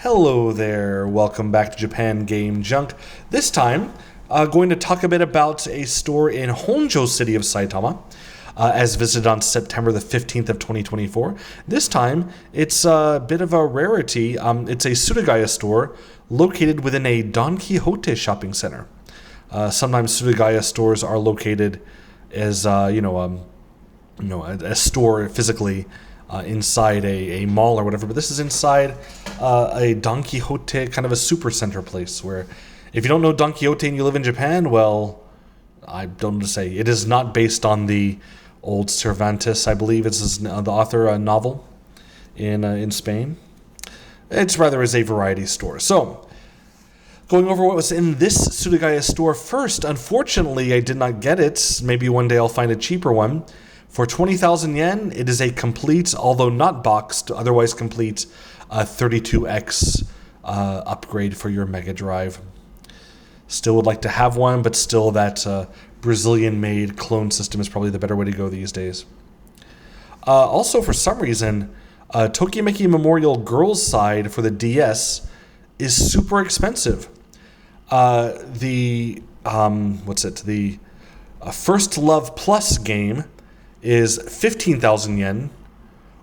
Hello there, welcome back to Japan Game Junk. This time, going to talk a bit about a store in Honjo city of Saitama, as visited on September the 15th of 2024. This time, it's a bit of a rarity. It's a Surugaya store located within a Don Quixote shopping center. Sometimes Surugaya stores are located as, a store physically inside a mall or whatever, but this is inside a Don Quixote, kind of a super center place where if you don't know Don Quixote and you live in Japan, well, I don't know what to say. It is not based on the old Cervantes, I believe it's the author, a novel in Spain. It's rather as a variety store. So, going over what was in this Surugaya store first, unfortunately I did not get it. Maybe one day I'll find a cheaper one. For 20,000 yen, it is a complete, although not boxed, otherwise complete 32X upgrade for your Mega Drive. Still would like to have one, but still that Brazilian-made clone system is probably the better way to go these days. Also, for some reason, Tokimeki Memorial Girls side for the DS is super expensive. The First Love Plus game is 15,000 yen,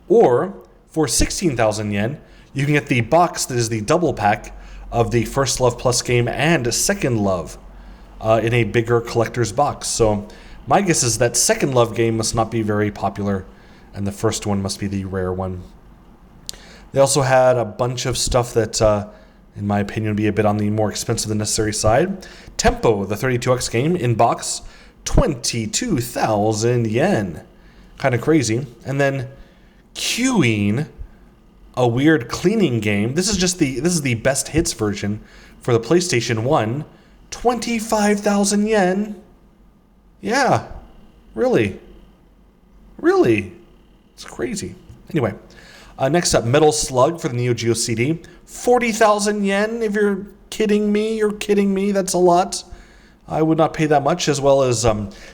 or for 16,000 yen, you can get the box that is the double pack of the First Love Plus game and Second Love in a bigger collector's box. So my guess is that Second Love game must not be very popular, and the first one must be the rare one. They also had a bunch of stuff that, in my opinion, would be a bit on the more expensive than necessary side. Tempo, the 32X game, in box, 22,000 yen. Kind of crazy. And then Queuing, a weird cleaning game. This is the best hits version for the PlayStation 1. 25,000 yen. Yeah. Really. It's crazy. Anyway, next up, Metal Slug for the Neo Geo CD. 40,000 yen. If you're kidding me. That's a lot. I would not pay that much, as well as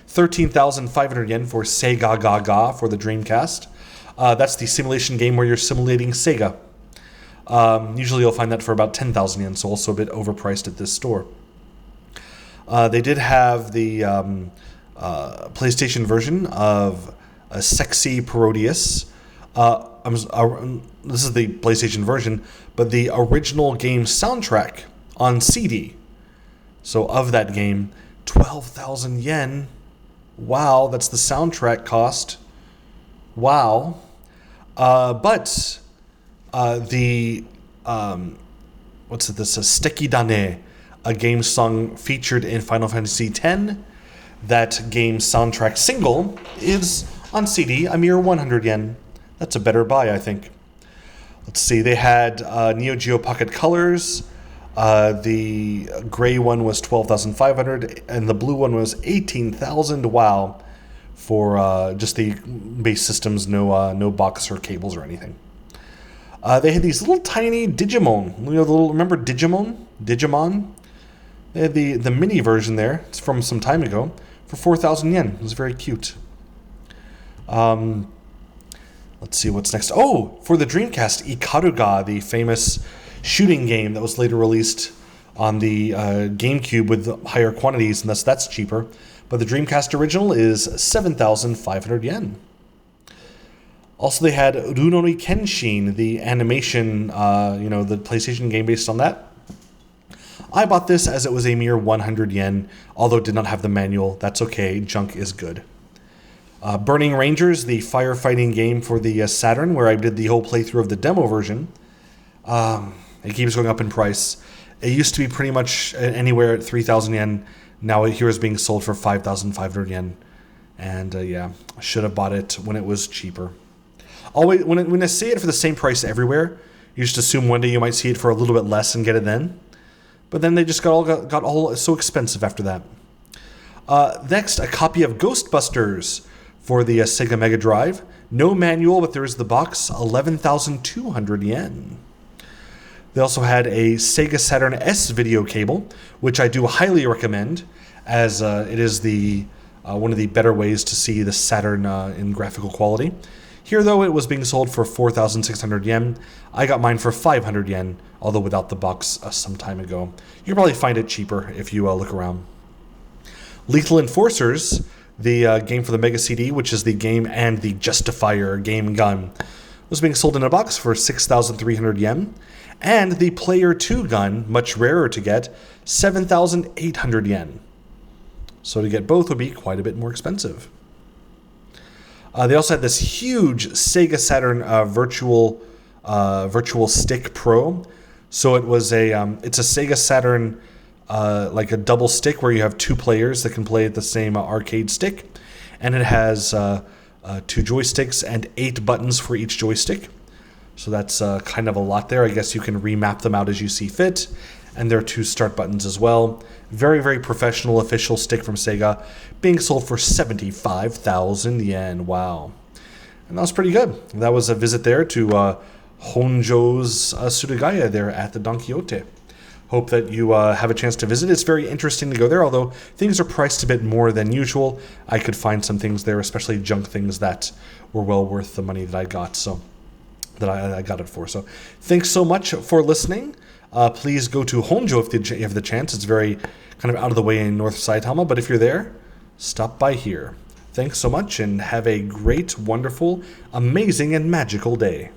13,500 yen for Sega Gaga for the Dreamcast. That's the simulation game where you're simulating Sega. Usually you'll find that for about 10,000 yen, so also a bit overpriced at this store. They did have the PlayStation version of a Sexy Parodius. This is the PlayStation version, but the original game soundtrack on CD. So of that game, 12,000 yen. Wow, that's the soundtrack cost. Wow. But this Steki Dane, a game song featured in Final Fantasy X. That game soundtrack single is on CD, a mere 100 yen. That's a better buy, I think. Let's see, they had Neo Geo Pocket Colors. The gray one was 12,500, and the blue one was 18,000. Wow, for just the base systems, no box or cables or anything. They had these little tiny Digimon. Remember Digimon? They had the mini version there. It's from some time ago for 4,000 yen. It was very cute. Let's see what's next. Oh, for the Dreamcast, Ikaruga, the famous shooting game that was later released on the GameCube with higher quantities, and thus that's cheaper. But the Dreamcast original is 7,500 yen. Also, they had Rurouni Kenshin, the animation, the PlayStation game based on that. I bought this as it was a mere 100 yen, although it did not have the manual. That's okay, junk is good. Burning Rangers, the firefighting game for the Saturn, where I did the whole playthrough of the demo version. It keeps going up in price. It used to be pretty much anywhere at 3,000 yen. Now here is being sold for 5,500 yen. And I should have bought it when it was cheaper. Always, when I see it for the same price everywhere, you just assume one day you might see it for a little bit less and get it then. But then they just got all so expensive after that. Next, a copy of Ghostbusters for the Sega Mega Drive. No manual, but there is the box. 11,200 yen. They also had a Sega Saturn S video cable, which I do highly recommend, as it is one of the better ways to see the Saturn in graphical quality. Here, though, it was being sold for 4,600 yen. I got mine for 500 yen, although without the box some time ago. You'll probably find it cheaper if you look around. Lethal Enforcers, the game for the Mega CD, which is the game and the Justifier game gun, was being sold in a box for 6,300 yen. And the Player 2 gun, much rarer to get, 7,800 yen. So to get both would be quite a bit more expensive. They also had this huge Sega Saturn Virtual Stick Pro. So it was it's a Sega Saturn like a double stick where you have two players that can play at the same arcade stick, and it has 2 joysticks and 8 buttons for each joystick. So that's kind of a lot there. I guess you can remap them out as you see fit. And there are 2 start buttons as well. Very, very professional official stick from Sega, being sold for 75,000 yen. Wow. And that was pretty good. That was a visit there to Honjo's Surugaya there at the Don Quixote. Hope that you have a chance to visit. It's very interesting to go there, although things are priced a bit more than usual. I could find some things there, especially junk things that were well worth the money that I got. So that I got it for. So thanks so much for listening. Please go to Honjo if you have the chance. It's very kind of out of the way in North Saitama, but if you're there, stop by here. Thanks so much and have a great, wonderful, amazing, and magical day.